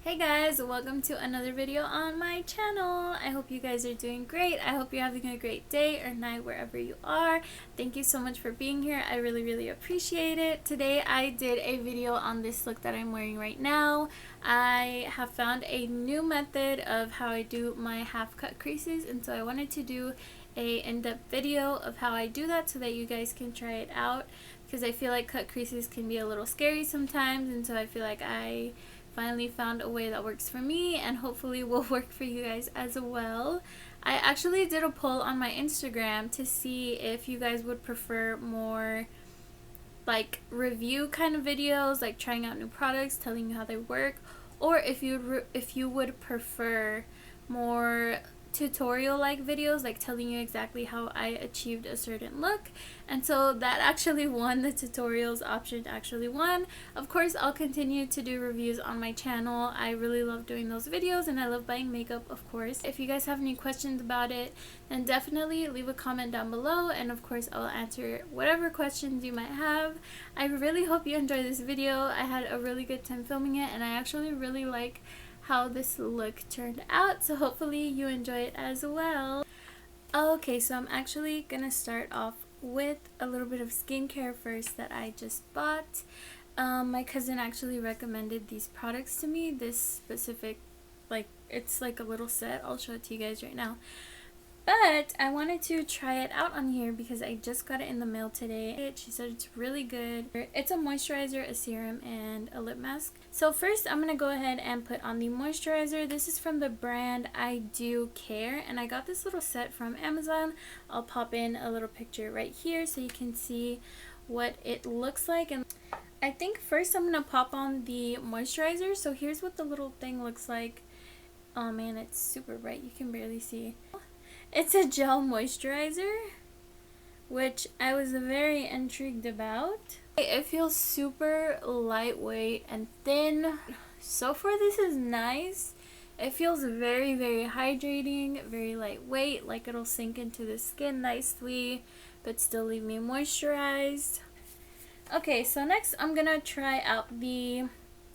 Hey guys, welcome to another video on my channel. I hope you guys are doing great. I hope you're having a great day or night wherever you are. Thank you so much for being here. I really appreciate it. Today I did a video on this look that I'm wearing right now. I have found a new method of how I do my half cut creases, and so I wanted to do a in-depth video of how I do that so that you guys can try it out, because I feel like cut creases can be a little scary sometimes, and so I feel like I finally found a way that works for me and hopefully will work for you guys as well. I actually did a poll on my Instagram to see if you guys would prefer more like review kind of videos, like trying out new products, telling you how they work, or if you would prefer more tutorial like videos, like telling you exactly how I achieved a certain look. And so that actually won. The tutorials option actually won. Of course, I'll continue to do reviews on my channel. I really love doing those videos and I love buying makeup, of course. If you guys have any questions about it, then definitely leave a comment down below, and of course I'll answer whatever questions you might have. I really hope you enjoyed this video. I had a really good time filming it, and I actually really like how this look turned out, so hopefully you enjoy it as well. Okay, so I'm actually gonna start off with a little bit of skincare first that I just bought. My cousin actually recommended these products to me, this specific, like, it's like a little set. I'll show it to you guys right now. But I wanted to try it out on here because I just got it in the mail today. She said it's really good. It's a moisturizer, a serum, and a lip mask. So first I'm going to go ahead and put on the moisturizer. This is from the brand I Do Care, and I got this little set from Amazon. I'll pop in a little picture right here so you can see what it looks like. And I think first I'm going to pop on the moisturizer. So here's what the little thing looks like. Oh man, it's super bright. You can barely see. It's a gel moisturizer, which I was very intrigued about. It feels super lightweight and thin. So far this is nice. It feels very hydrating, very lightweight, like it'll sink into the skin nicely but still leave me moisturized. Okay, so next I'm gonna try out the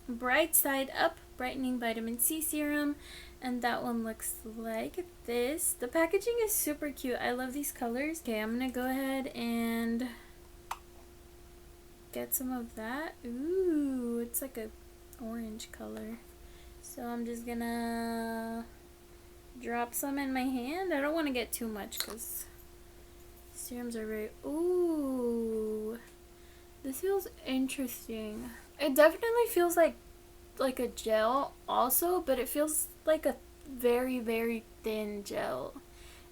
Bright Side Up Brightening Vitamin C Serum, and that one looks like this. The packaging is super cute. I love these colors. Okay, I'm gonna go ahead and get some of that. Ooh, it's like a orange color. So I'm just gonna drop some in my hand. I don't want to get too much because serums are very... Ooh, this feels interesting. It definitely feels like a gel also, but it feels like a very thin gel,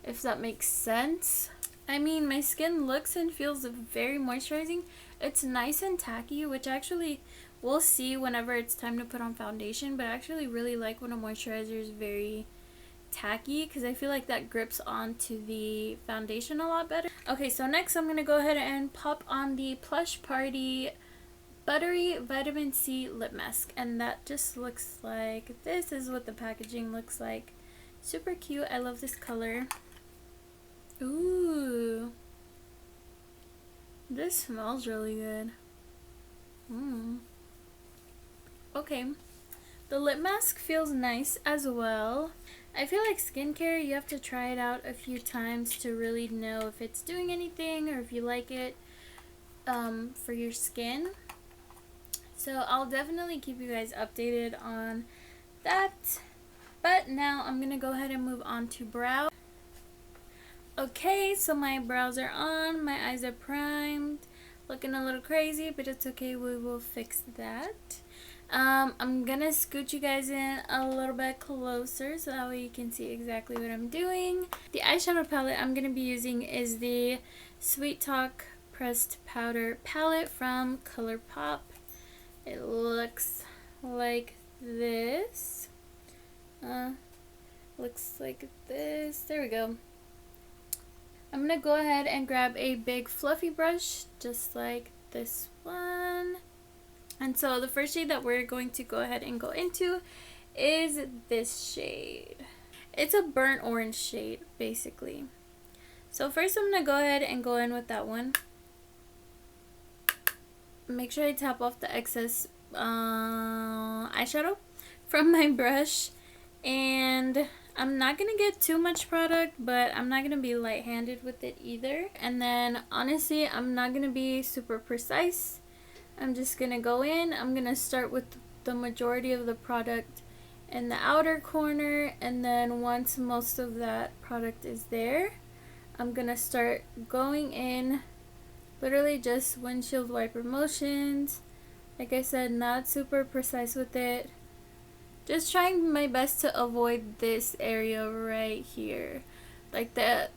if that makes sense. I mean, my skin looks and feels very moisturizing. It's nice and tacky, which actually we'll see whenever it's time to put on foundation, but I actually really like when a moisturizer is very tacky because I feel like that grips onto the foundation a lot better. Okay, so next I'm gonna go ahead and pop on the Plush Party Buttery Vitamin C Lip Mask, and that just looks like this. Is what the packaging looks like. Super cute. I love this color. Ooh, this smells really good. Okay, the lip mask feels nice as well. I feel like skincare, you have to try it out a few times to really know if it's doing anything or if you like it for your skin. So I'll definitely keep you guys updated on that. But now I'm going to go ahead and move on to brow. Okay, so my brows are on. My eyes are primed. Looking a little crazy, but it's okay. We will fix that. I'm going to scoot you guys in a little bit closer so that way you can see exactly what I'm doing. The eyeshadow palette I'm going to be using is the Sweet Talk Pressed Powder palette from Colourpop. It looks like this. Looks like this. There we go. I'm gonna go ahead and grab a big fluffy brush, just like this one. And so the first shade that we're going to go ahead and go into is this shade. It's a burnt orange shade, basically. So first I'm gonna go ahead and go in with that one. Make sure I tap off the excess eyeshadow. from my brush, and I'm not gonna get too much product, but I'm not gonna be light-handed with it either. And then honestly, I'm not gonna be super precise. I'm just gonna go in. I'm gonna start with the majority of the product in the outer corner, and then once most of that product is there, I'm gonna start going in, literally just windshield wiper motions. Like I said, not super precise with it. Just trying my best to avoid this area right here. Like the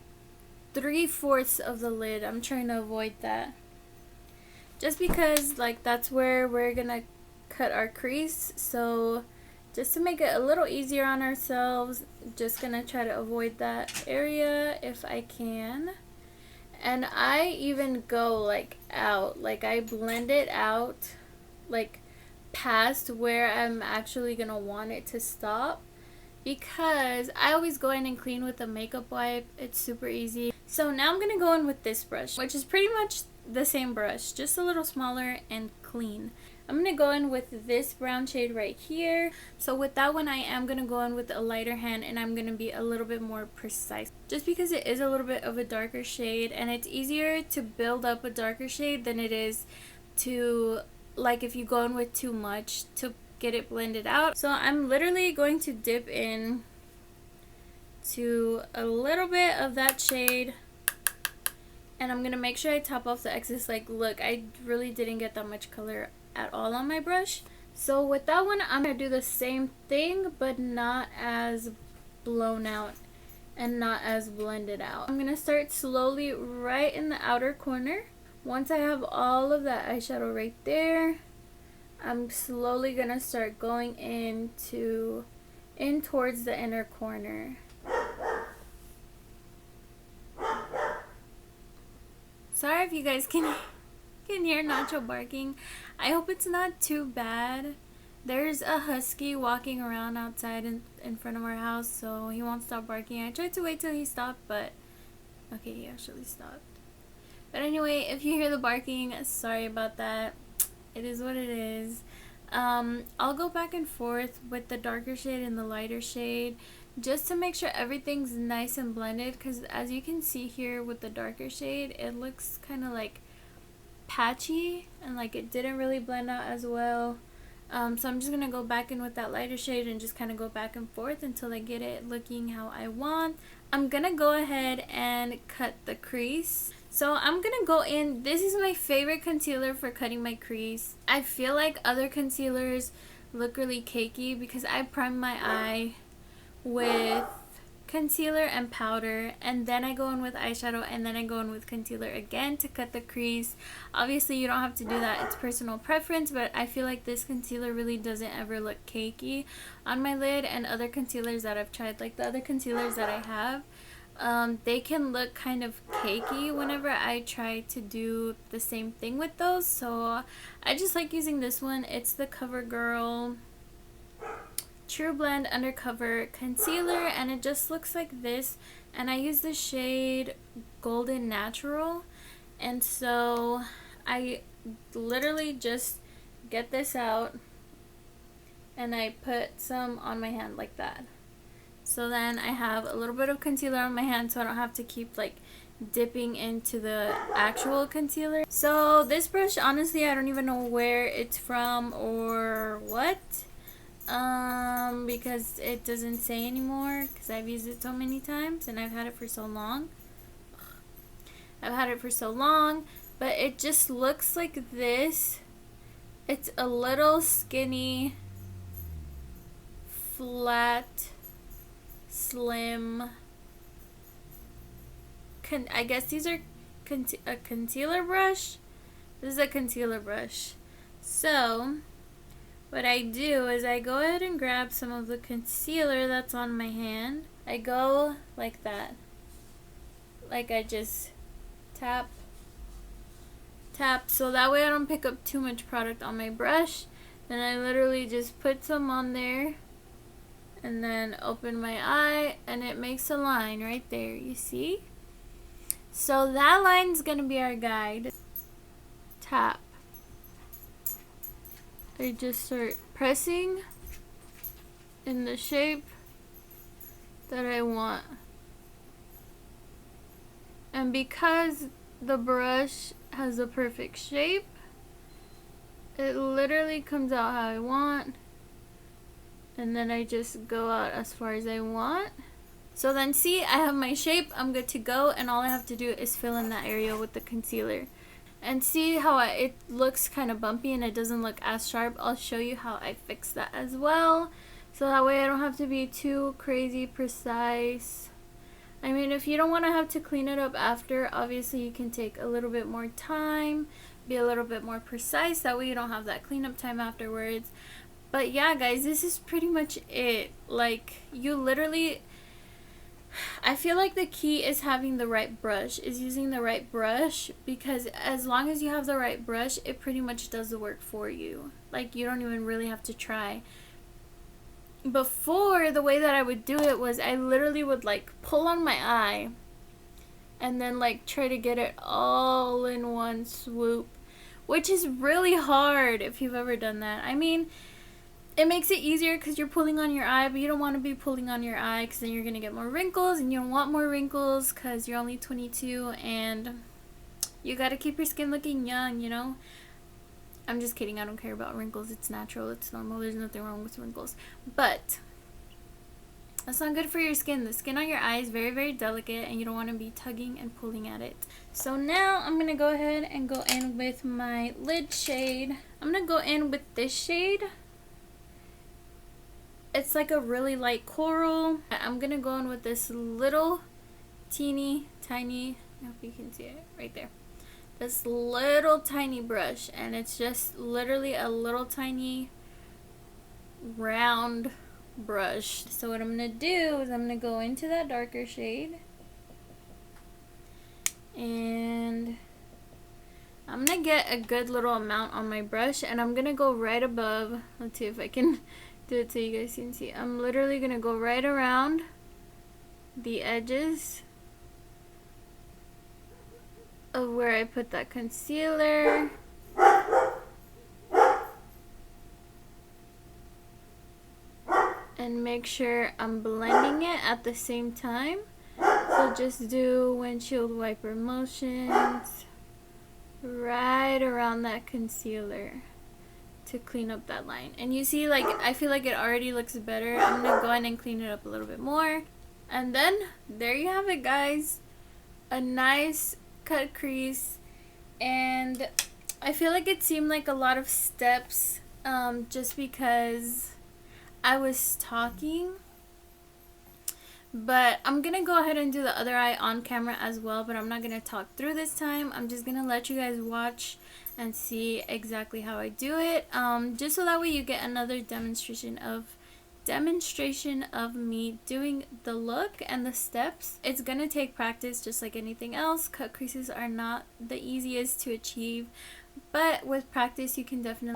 3/4 of the lid. I'm trying to avoid that. Just because like that's where we're gonna cut our crease. So just to make it a little easier on ourselves, just gonna try to avoid that area if I can. And I even go like out, like I blend it out like past where I'm actually gonna want it to stop, because I always go in and clean with a makeup wipe. It's super easy. So now I'm gonna go in with this brush, which is pretty much the same brush, just a little smaller and clean. I'm gonna go in with this brown shade right here. So with that one, I am gonna go in with a lighter hand, and I'm gonna be a little bit more precise, just because it is a little bit of a darker shade, and it's easier to build up a darker shade than it is to, like, if you go in with too much to get it blended out. So I'm literally going to dip in to a little bit of that shade, and I'm gonna make sure I top off the excess. Like, look, I really didn't get that much color at all on my brush. So with that one, I'm gonna do the same thing, but not as blown out and not as blended out. I'm gonna start slowly right in the outer corner. Once I have all of that eyeshadow right there, I'm slowly gonna start going in towards the inner corner. Sorry if you guys can hear Nacho barking. I hope it's not too bad. There's a husky walking around outside in front of our house, so he won't stop barking. I tried to wait till he stopped, but okay, he actually stopped. But anyway, if you hear the barking, sorry about that. It is what it is. I'll go back and forth with the darker shade and the lighter shade, just to make sure everything's nice and blended, because as you can see here with the darker shade, it looks kind of like patchy and like it didn't really blend out as well. So I'm just gonna go back in with that lighter shade and just kind of go back and forth until I get it looking how I want. I'm gonna go ahead and cut the crease. So I'm gonna go in, this is my favorite concealer for cutting my crease. I feel like other concealers look really cakey because I prime my eye with concealer and powder, and then I go in with eyeshadow, and then I go in with concealer again to cut the crease. Obviously you don't have to do that, it's personal preference, but I feel like this concealer really doesn't ever look cakey on my lid, and other concealers that I've tried, like the other concealers that I have, they can look kind of cakey whenever I try to do the same thing with those. So I just like using this one. It's the Covergirl Trublend Undercover Concealer, and it just looks like this, and I use the shade Golden Natural. And so I literally just get this out and I put some on my hand like that. So then I have a little bit of concealer on my hand, so I don't have to keep like dipping into the actual concealer. So this brush, honestly, I don't even know where it's from or what, because it doesn't say anymore, because I've used it so many times and I've had it for so long. But it just looks like this. It's a little skinny, flat, slim, I guess these are a concealer brush. This is a concealer brush. So what I do is I go ahead and grab some of the concealer that's on my hand. I go like that, like I just tap, so that way I don't pick up too much product on my brush. Then I literally just put some on there and then open my eye, and it makes a line right there, you see? So that line's gonna be our guide. Tap. I just start pressing in the shape that I want. And because the brush has the perfect shape, it literally comes out how I want. And then I just go out as far as I want. So then see, I have my shape, I'm good to go, and all I have to do is fill in that area with the concealer. And see how it looks kind of bumpy and it doesn't look as sharp. I'll show you how I fix that as well. So that way I don't have to be too crazy precise. I mean, if you don't want to have to clean it up after, obviously you can take a little bit more time, be a little bit more precise. That way you don't have that cleanup time afterwards. But yeah, guys, this is pretty much it. Like, you literally... I feel like the key is having the right brush, is using the right brush, because as long as you have the right brush, it pretty much does the work for you. Like, you don't even really have to try. Before, the way that I would do it was I literally would like pull on my eye and then like try to get it all in one swoop, which is really hard if you've ever done that. I mean, it makes it easier because you're pulling on your eye, but you don't want to be pulling on your eye because then you're going to get more wrinkles, and you don't want more wrinkles because you're only 22 and you got to keep your skin looking young, you know? I'm just kidding. I don't care about wrinkles. It's natural. It's normal. There's nothing wrong with wrinkles. But that's not good for your skin. The skin on your eye is very, very delicate, and you don't want to be tugging and pulling at it. So now I'm going to go ahead and go in with my lid shade. I'm going to go in with this shade. It's like a really light coral. I'm going to go in with this little teeny tiny, I hope you can see it right there. This little tiny brush, and it's just literally a little tiny round brush. So what I'm going to do is I'm going to go into that darker shade, and I'm going to get a good little amount on my brush, and I'm going to go right above. Let's see if I can do it so you guys can see. I'm literally going to go right around the edges of where I put that concealer. And make sure I'm blending it at the same time. So just do windshield wiper motions right around that concealer to clean up that line. And you see, like, I feel like it already looks better. I'm gonna go ahead and clean it up a little bit more. And then there you have it, guys. A nice cut crease. And I feel like it seemed like a lot of steps just because I was talking. But I'm gonna go ahead and do the other eye on camera as well, but I'm not gonna talk through this time. I'm just gonna let you guys watch and see exactly how I do it, just so that way you get another demonstration of me doing the look and the steps. It's gonna take practice just like anything else. Cut creases are not the easiest to achieve, but with practice you can definitely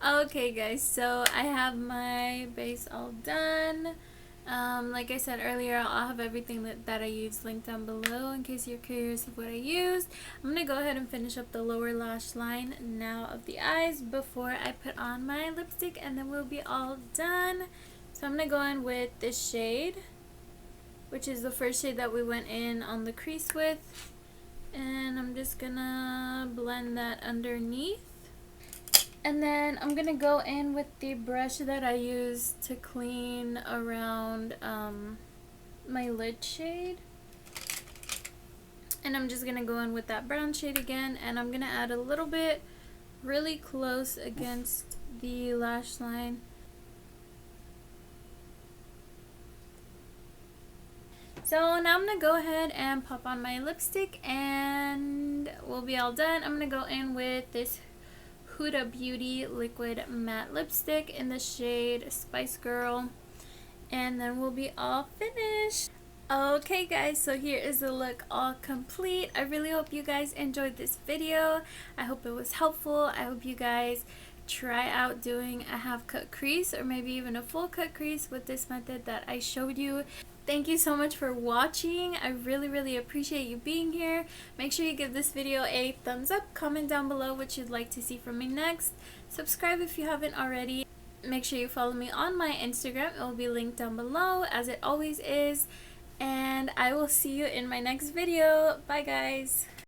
Okay guys, so I have my base all done. Like I said earlier, I'll have everything that I used linked down below in case you're curious of what I used. I'm going to go ahead and finish up the lower lash line now of the eyes before I put on my lipstick, and then we'll be all done. So I'm going to go in with this shade, which is the first shade that we went in on the crease with. And I'm just going to blend that underneath. And then I'm gonna go in with the brush that I used to clean around my lid shade. And I'm just gonna go in with that brown shade again, and I'm gonna add a little bit really close against the lash line. So now I'm gonna go ahead and pop on my lipstick and we'll be all done. I'm gonna go in with this Huda Beauty liquid matte lipstick in the shade Spice Girl, and then we'll be all finished. Okay guys, so here is the look all complete. I really hope you guys enjoyed this video. I hope it was helpful. I hope you guys try out doing a half cut crease or maybe even a full cut crease with this method that I showed you. Thank you so much for watching. I really appreciate you being here. Make sure you give this video a thumbs up, comment down below what you'd like to see from me next. Subscribe if you haven't already. Make sure you follow me on my Instagram. It will be linked down below as it always is. And I will see you in my next video. Bye guys.